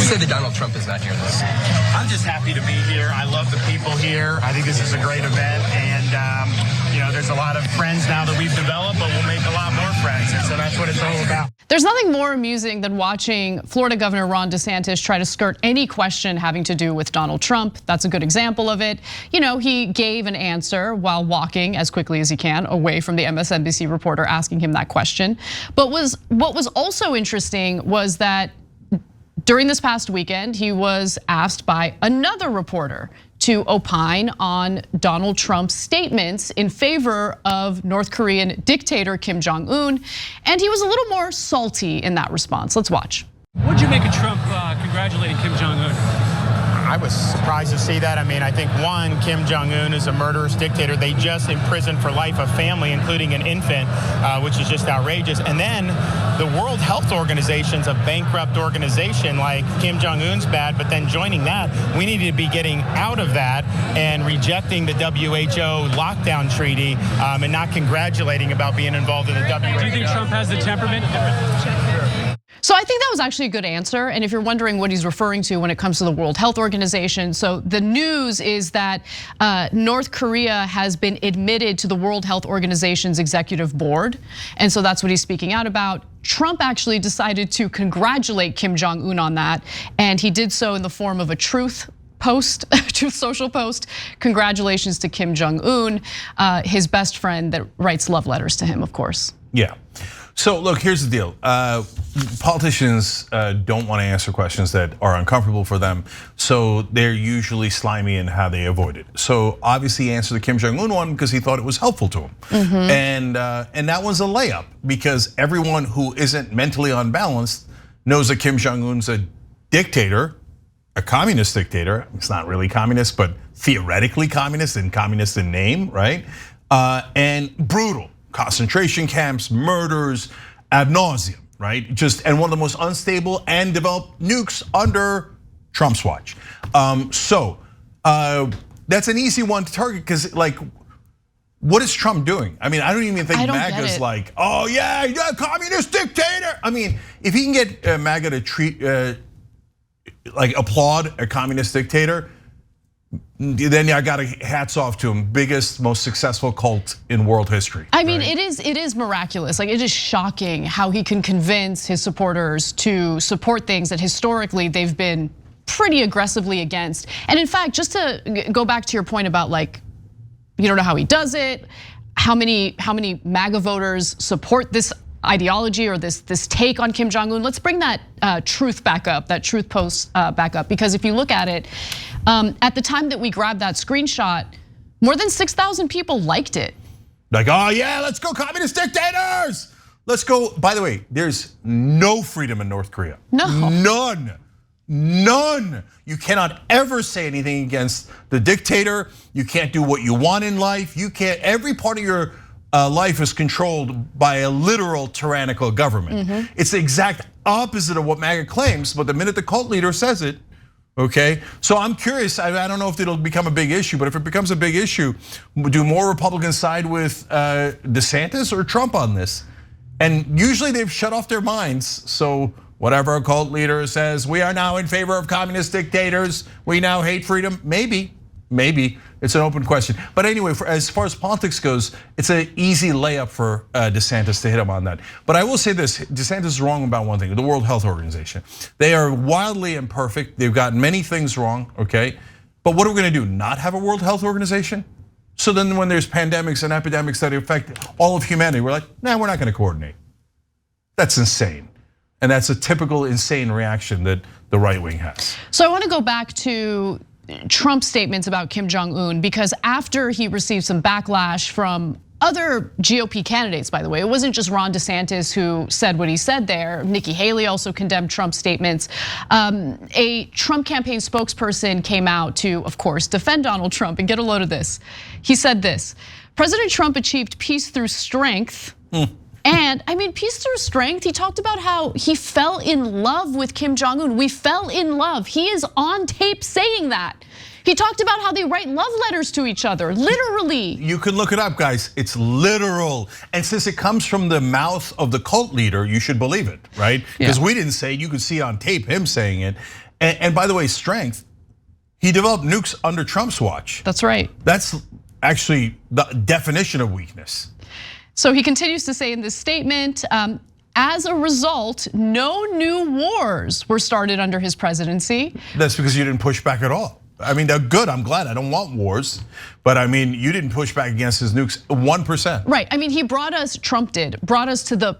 say that Donald Trump is not here this? I'm just happy to be here. I love the people here. I think this is a great event, and there's a lot of friends now that we've developed, but we'll make a lot more friends, and so that's what it's all about. There's nothing more amusing than watching Florida Governor Ron DeSantis try to skirt any question having to do with Donald Trump. That's a good example of it. He gave an answer while walking as quickly as he can away from the MSNBC reporter asking him that question. But what was also interesting was that during this past weekend, he was asked by another reporter to opine on Donald Trump's statements in favor of North Korean dictator Kim Jong-un, and he was a little more salty in that response. Let's watch. What'd you make of Trump congratulating Kim Jong-un? I was surprised to see that. I mean, I think one, Kim Jong-un is a murderous dictator. They just imprisoned for life a family, including an infant, which is just outrageous. And then the World Health Organization's a bankrupt organization. Like, Kim Jong-un's bad, but then joining that, we need to be getting out of that and rejecting the WHO lockdown treaty and not congratulating about being involved in the WHO. Do you think Trump has the temperament? So I think that was actually a good answer. And if you're wondering what he's referring to when it comes to the World Health Organization, so the news is that North Korea has been admitted to the World Health Organization's executive board. And so that's what he's speaking out about. Trump actually decided to congratulate Kim Jong-un on that. And he did so in the form of a Truth Social post. Congratulations to Kim Jong-un, his best friend that writes love letters to him, of course. Yeah. So look, here's the deal. Politicians don't want to answer questions that are uncomfortable for them, so they're usually slimy in how they avoid it. So obviously he answered the Kim Jong-un one because he thought it was helpful to him. And that was a layup because everyone who isn't mentally unbalanced knows that Kim Jong-un's a dictator, a communist dictator. It's not really communist, but theoretically communist and communist in name, right? And brutal. Concentration camps, murders, ad nauseum, right? And one of the most unstable and developed nukes under Trump's watch. So that's an easy one to target because, like, what is Trump doing? I mean, I don't even think MAGA's like, oh yeah, you're a communist dictator. I mean, if he can get MAGA to treat, applaud a communist dictator, then I got hats off to him. Biggest, most successful cult in world history. I mean, right? It is miraculous. Like, it is shocking how he can convince his supporters to support things that historically they've been pretty aggressively against. And in fact, just to go back to your point about, like, you don't know how he does it, how many MAGA voters support this ideology or this take on Kim Jong-un. Let's bring that truth back up, that Truth post back up, because if you look at it, at the time that we grabbed that screenshot, more than 6,000 people liked it. Like, oh yeah, let's go communist dictators. Let's go. By the way, there's no freedom in North Korea. No. None. You cannot ever say anything against the dictator. You can't do what you want in life. You can't, every part of your life is controlled by a literal tyrannical government. It's the exact opposite of what MAGA claims, but the minute the cult leader says it, okay? So I'm curious, I don't know if it'll become a big issue, but if it becomes a big issue, do more Republicans side with DeSantis or Trump on this? And usually they've shut off their minds, so whatever a cult leader says, we are now in favor of communist dictators, we now hate freedom, maybe. It's an open question. But anyway, as far as politics goes, it's an easy layup for DeSantis to hit him on that. But I will say this, DeSantis is wrong about one thing, the World Health Organization. They are wildly imperfect. They've got many things wrong, okay? But what are we gonna do, not have a World Health Organization? So then when there's pandemics and epidemics that affect all of humanity, we're like, nah, we're not gonna coordinate. That's insane. And that's a typical insane reaction that the right wing has. So I wanna go back to Trump's statements about Kim Jong-un, because after he received some backlash from other GOP candidates, by the way, it wasn't just Ron DeSantis who said what he said there. Nikki Haley also condemned Trump's statements. A Trump campaign spokesperson came out to, of course, defend Donald Trump, and get a load of this. He said this: President Trump achieved peace through strength. And I mean, peace through strength. He talked about how he fell in love with Kim Jong-un. We fell in love. He is on tape saying that. He talked about how they write love letters to each other, literally. You can look it up, guys. It's literal. And since it comes from the mouth of the cult leader, you should believe it, right? Because we didn't say it. You could see on tape him saying it. And by the way, strength, he developed nukes under Trump's watch. That's right. That's actually the definition of weakness. So he continues to say in this statement, as a result, no new wars were started under his presidency. That's because you didn't push back at all. I mean, they're good. I'm glad. I don't want wars. But I mean, you didn't push back against his nukes 1%. Right. I mean, Trump brought us to the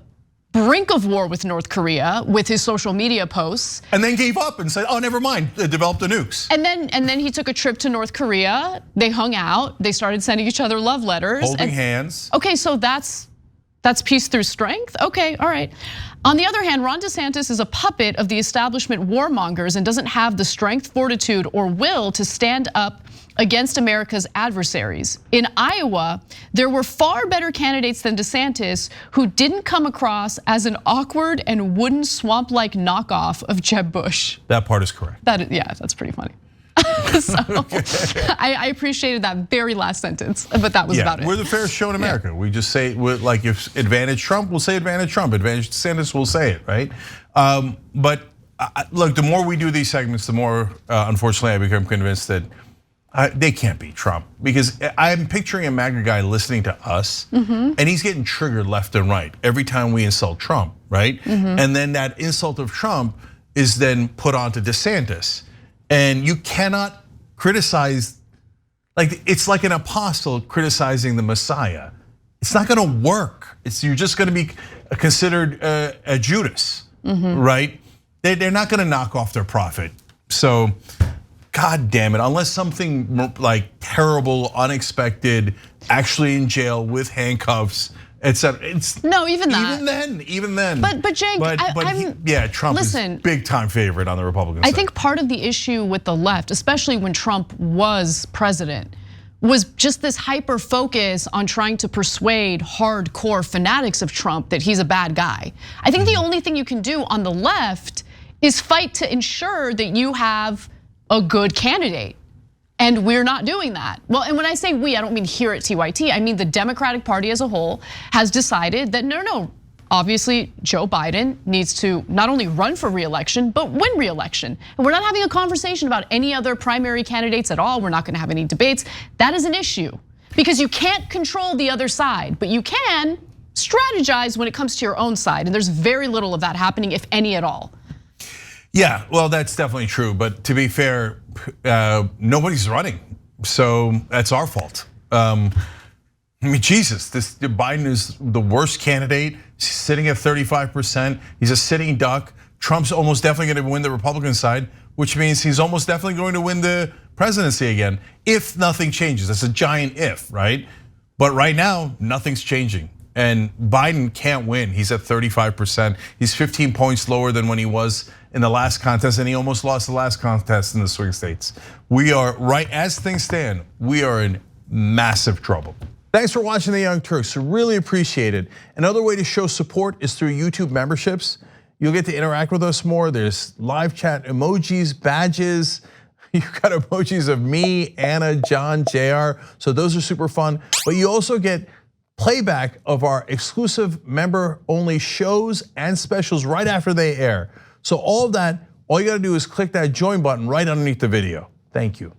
brink of war with North Korea with his social media posts. And then gave up and said, oh, never mind, they developed the nukes. And then he took a trip to North Korea. They hung out. They started sending each other love letters. Holding hands. Okay, so that's peace through strength? Okay, all right. On the other hand, Ron DeSantis is a puppet of the establishment warmongers and doesn't have the strength, fortitude, or will to stand up against America's adversaries. In Iowa, there were far better candidates than DeSantis who didn't come across as an awkward and wooden swamp-like knockoff of Jeb Bush. That part is correct. Yeah, that's pretty funny. So I appreciated that very last sentence, but that was about it. We're the fairest show in America. We just say, like if advantage Trump, we'll say advantage Trump. Advantage DeSantis, we'll say it, right? But look, the more we do these segments, the more, unfortunately, I become convinced that they can't beat Trump, because I'm picturing a MAGA guy listening to us, and he's getting triggered left and right every time we insult Trump, right? And then that insult of Trump is then put onto DeSantis. And you cannot criticize, like it's like an apostle criticizing the Messiah. It's not gonna work. You're just gonna be considered a Judas, right? They're not gonna knock off their prophet. So, God damn it, unless something like terrible, unexpected, actually in jail with handcuffs, etc. No, even that. Even then. But Cenk, Trump is big time favorite on the Republican side. I think part of the issue with the left, especially when Trump was president, was just this hyper focus on trying to persuade hardcore fanatics of Trump that he's a bad guy. I think the only thing you can do on the left is fight to ensure that you have a good candidate. And we're not doing that. Well, and when I say we, I don't mean here at TYT. I mean the Democratic Party as a whole has decided that no, obviously Joe Biden needs to not only run for re-election, but win re-election. And we're not having a conversation about any other primary candidates at all. We're not gonna have any debates. That is an issue, because you can't control the other side, but you can strategize when it comes to your own side. And there's very little of that happening, if any at all. Yeah, well, that's definitely true. But to be fair, nobody's running, so that's our fault. I mean, Jesus, Biden is the worst candidate. He's sitting at 35%. He's a sitting duck. Trump's almost definitely going to win the Republican side, which means he's almost definitely going to win the presidency again, if nothing changes. That's a giant if, right? But right now, nothing's changing. And Biden can't win. He's at 35%. He's 15 points lower than when he was in the last contest, and he almost lost the last contest in the swing states. We are, right as things stand, we are in massive trouble. Thanks for watching The Young Turks, really appreciate it. Another way to show support is through YouTube memberships. You'll get to interact with us more. There's live chat, emojis, badges. You've got emojis of me, Anna, John, JR, so those are super fun. But you also get playback of our exclusive member-only shows and specials right after they air. So all of that, all you gotta do is click that join button right underneath the video. Thank you.